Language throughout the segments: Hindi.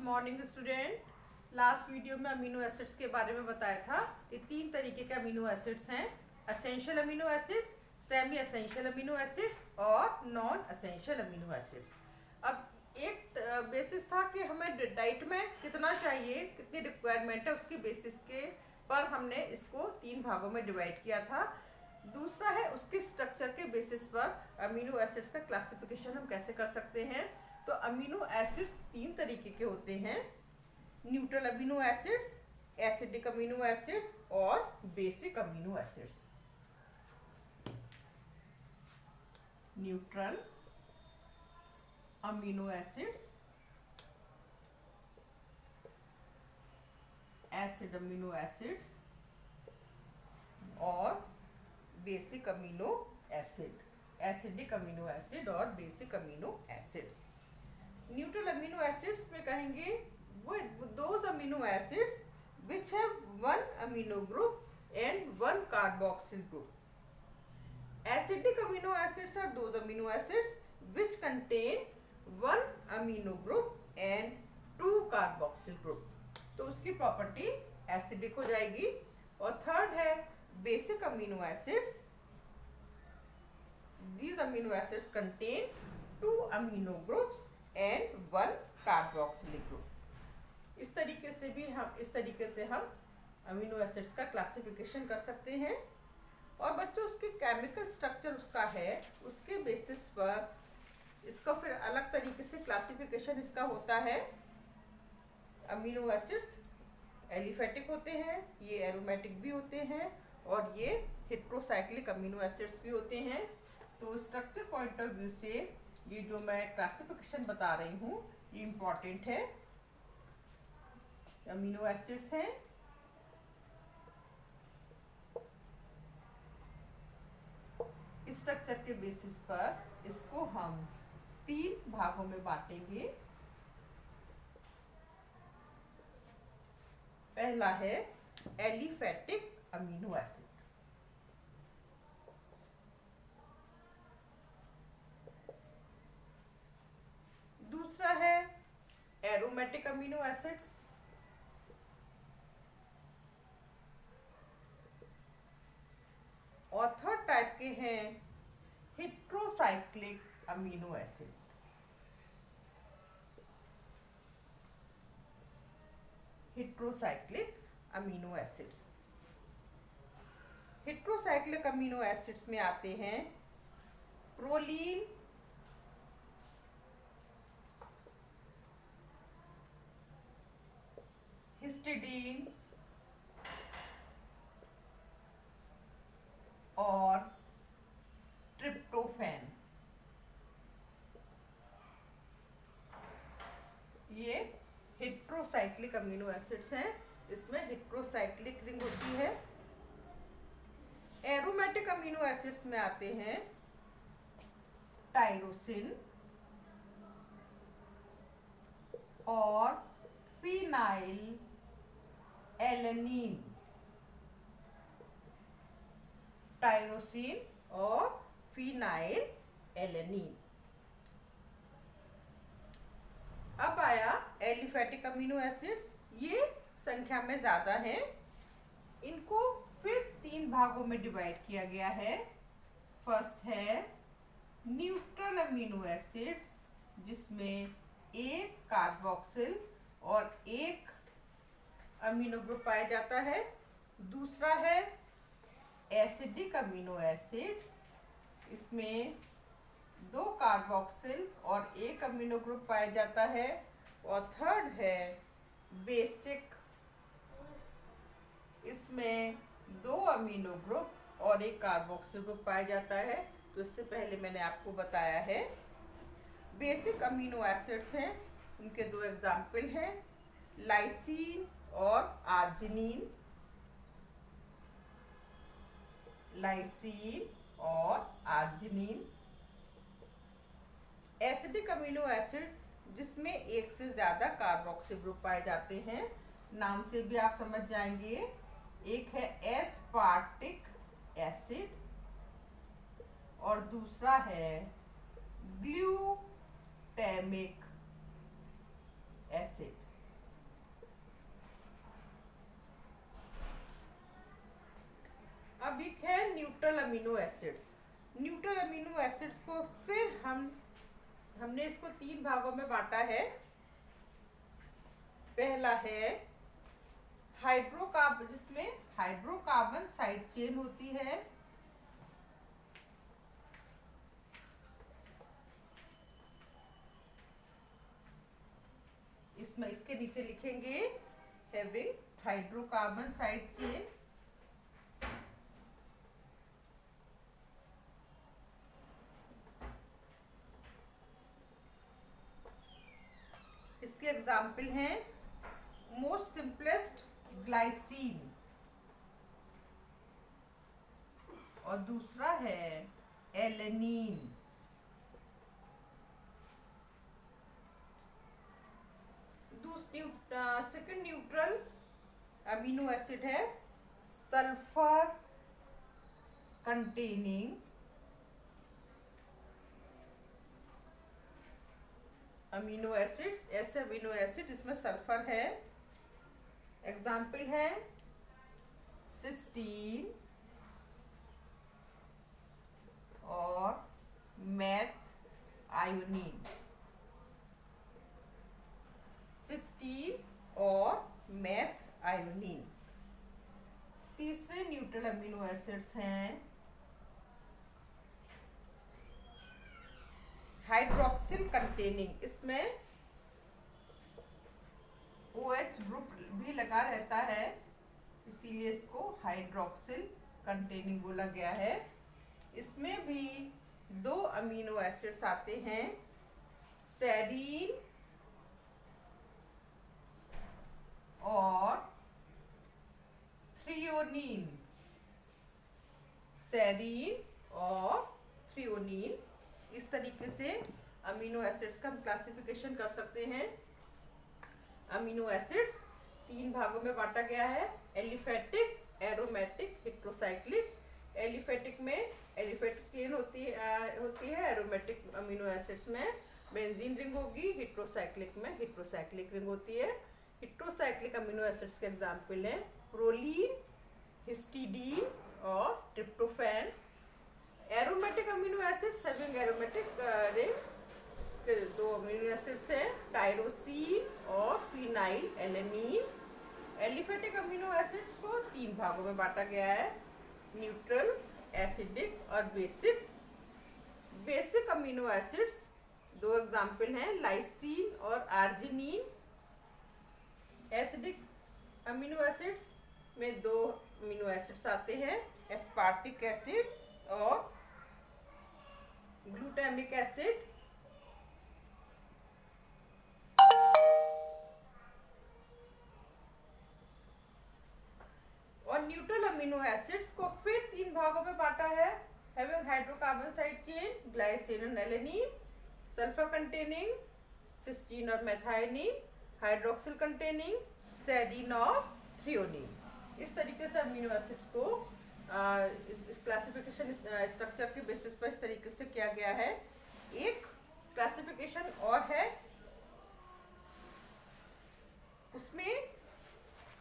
Morning student. लास्ट वीडियो में अमीनो एसिड्स के बारे में बताया था कि 3 तरीके के अमीनो एसिड्स हैं, essential amino acid, semi essential amino acid और नॉन एसेंशियल अमीनो एसिड्स। अब एक बेसिस था कि हमें डाइट में कितना चाहिए, कितनी रिक्वायरमेंट है, उसकी बेसिस के पर हमने इसको 3 भागों में डिवाइड किया था। दूसरा है उसके स्ट्रक्चर के बेसिस पर अमीनो एसिड्स का क्लासिफिकेशन हम कैसे कर सकते हैं। तो अमीनो एसिड्स 3 तरीके के होते हैं, neutral amino acids, acidic amino acids और basic amino acids. Neutral amino acids, acid amino acids और basic amino acid, acidic amino acid और basic amino acids. Neutral amino acids में कहेंगे वो those amino acids which have one amino group and one carboxyl group. Acidic amino acids are those amino acids which contain one amino group and 2 carboxyl group. तो उसकी प्रॉपर्टी एसिडिक हो जाएगी। और थर्ड है basic amino acids, these amino acids contain 2 amino groups and 1 carboxylic group। इस तरीके से हम अमीनो एसिड्स का क्लासिफिकेशन कर सकते हैं। और बच्चों उसके केमिकल स्ट्रक्चर उसका है, उसके बेसिस पर इसका फिर अलग तरीके से क्लासिफिकेशन इसका होता है। अमीनो एसिड्स एलिफेटिक होते हैं, ये एरोमेटिक भी होते हैं और ये हेट्रोसाइक्लिक अमीनो एसिड्स भी होते हैं। तो स्ट्रक्चर पॉइंट ऑफ व्यू से ये जो मैं क्लासिफिकेशन बता रही हूँ ये इम्पॉर्टेंट है। अमीनो एसिड्स हैं, स्ट्रक्चर के बेसिस पर इसको हम 3 भागों में बांटेंगे। पहला है एलिफेटिक अमीनो एसिड, दूसरा है एरोमेटिक अमीनो एसिड्स, और थर्ड टाइप के हैं heterocyclic amino acid. Heterocyclic amino acids, heterocyclic amino acids में आते हैं प्रोलीन, हिस्टिडीन और ट्रिप्टोफैन। ये हेट्रोसाइक्लिक अमीनो एसिड्स हैं, इसमें हेट्रोसाइक्लिक रिंग होती है। एरोमेटिक अमीनो एसिड्स में आते हैं टायरोसिन और फिनाइल एलेनिन। टायरोसिन और फिनाइल एलेनिन। अब आया एलिफेटिक अमीनो एसिड्स, ये संख्या में ज्यादा हैं। इनको फिर 3 भागों में डिवाइड किया गया है। फर्स्ट है न्यूट्रल अमीनो एसिड्स जिसमें 1 कार्बोक्सिल और 1 अमीनो ग्रुप पाया जाता है। दूसरा है एसिडिक अमीनो एसिड, इसमें 2 कार्बोक्सिल और 1 अमीनो ग्रुप पाया जाता है। और थर्ड है बेसिक, इसमें 2 अमीनो ग्रुप और 1 कार्बोक्सिल ग्रुप पाया जाता है। तो इससे पहले मैंने आपको बताया है। बेसिक अमीनो एसिड्स हैं, उनके 2 एग्जाम्पल हैं लाइसीन और आर्जिनिन। लाइसीन और आर्जिनिन। एसिडिक अमीनो एसिड जिसमें 1 से ज्यादा कार्बोक्सिल ग्रुप पाए जाते हैं, नाम से भी आप समझ जाएंगे। एक है एस्पार्टिक एसिड और दूसरा है glutamic acid. Acids. Neutral amino acids को फिर हमने इसको 3 भागों में बांटा है। पहला है हाइड्रोकार्बन, जिसमें हाइड्रोकार्बन साइड चेन होती है। इसमें इसके नीचे लिखेंगे हैविंग हाइड्रोकार्बन साइड चेन। इसके एग्जाम्पल हैं मोस्ट सिंपलेस्ट ग्लाइसिन, और दूसरा है alanine. Second neutral amino acid है सल्फर कंटेनिंग अमीनो एसिड्स। ऐसे अमीनो एसिड जिसमें सल्फर है। एग्जाम्पल है सिस्टीन और मैथ आयोनीन। सिस्टीन और मैथ आयोनीन। तीसरे न्यूट्रल अमीनो एसिड्स हैं हाइड्रोक्सिल कंटेनिंग। इसमें OH ग्रुप भी लगा रहता है, इसीलिए इसको हाइड्रोक्सिल कंटेनिंग बोला गया है। इसमें भी 2 अमीनो एसिड्स आते हैं सेरीन और थ्रियोनीन। सेरीन और थ्रियोनीन। इस तरीके से अमीनो एसिड्स का हम क्लासिफिकेशन कर सकते हैं। अमीनो एसिड्स 3 भागों में बांटा गया है, एलिफेटिक, एरोमेटिक, हेट्रोसाइक्लिक। एलिफेटिक में एलिफेटिक चेन होती है। एरोमेटिक अमीनो एसिड्स में बेंजीन रिंग होगी। हेट्रोसाइक्लिक में हेट्रोसाइक्लिक रिंग होती है। हेट्रोसाइक्लिक अमीनो एसिड्स के एग्जाम्पल हैं प्रोलीन, हिस्टिडीन और tryptophan. Aromatic amino acids having aromatic ring, इसके 2 अमीनो एसिड्स हैं टायरोसिन और phenyl alanine. Aliphatic amino acids को 3 भागों में बांटा गया है, न्यूट्रल, एसिडिक और basic. Basic amino acids 2 example हैं लाइसीन और आर्जिनिन। एसिडिक अमीनो एसिड्स में 2 अमीनो एसिड्स आते हैं एस्पार्टिक एसिड और ग्लूटामिक एसिड। और न्यूट्रल अमीनो एसिड्स को फिर 3 भागों में बांटा है, having hydrocarbon side chain, glycine और एलेनिन। सल्फर कंटेनिंग सिस्टीन और मेथायोनीन। हाइड्रोक्सिल कंटेनिंग सेरीन और थ्रियोनीन। इस तरीके से अमीनो एसिड्स को इस क्लासिफिकेशन स्ट्रक्चर के बेसिस पर इस तरीके से किया गया है। एक क्लासिफिकेशन और है, उसमें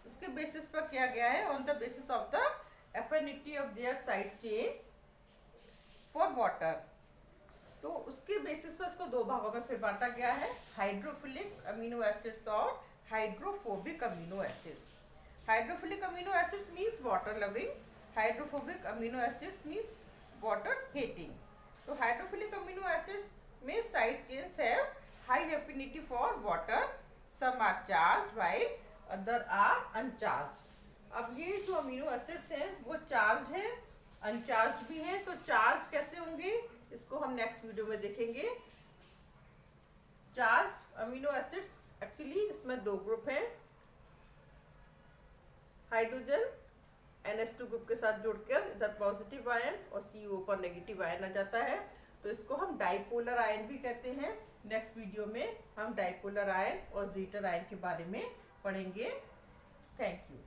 उसके बेसिस पर किया गया है on the basis of the affinity of their side chain for water. तो उसके बेसिस पर इसको 2 भागों में फिर बांटा गया है, हाइड्रोफिलिक अमीनो एसिड्स और hydrophobic amino acids. Hydrophilic amino acids means water loving, hydrophobic amino acids means water hating. तो हाइड्रोफिलिक अमीनो एसिड्स में side chains have high affinity for water, some are charged while other are uncharged. अब ये जो अमीनो एसिड्स हैं वो चार्ज हैं, अनचार्ज भी हैं। तो चार्ज कैसे होंगे इसको हम नेक्स्ट वीडियो में देखेंगे। चार्ज अमीनो एसिड्स एक्चुअली इसमें 2 ग्रुप हैं, हाइड्रोजन NH2 ग्रुप के साथ जुड़कर इधर पॉजिटिव आयन और CO पर नेगेटिव आयन आ जाता है, तो इसको हम डाइपोलर आयन भी कहते हैं। नेक्स्ट वीडियो में हम डाइपोलर आयन और जीटर आयन के बारे में पढ़ेंगे। Thank you.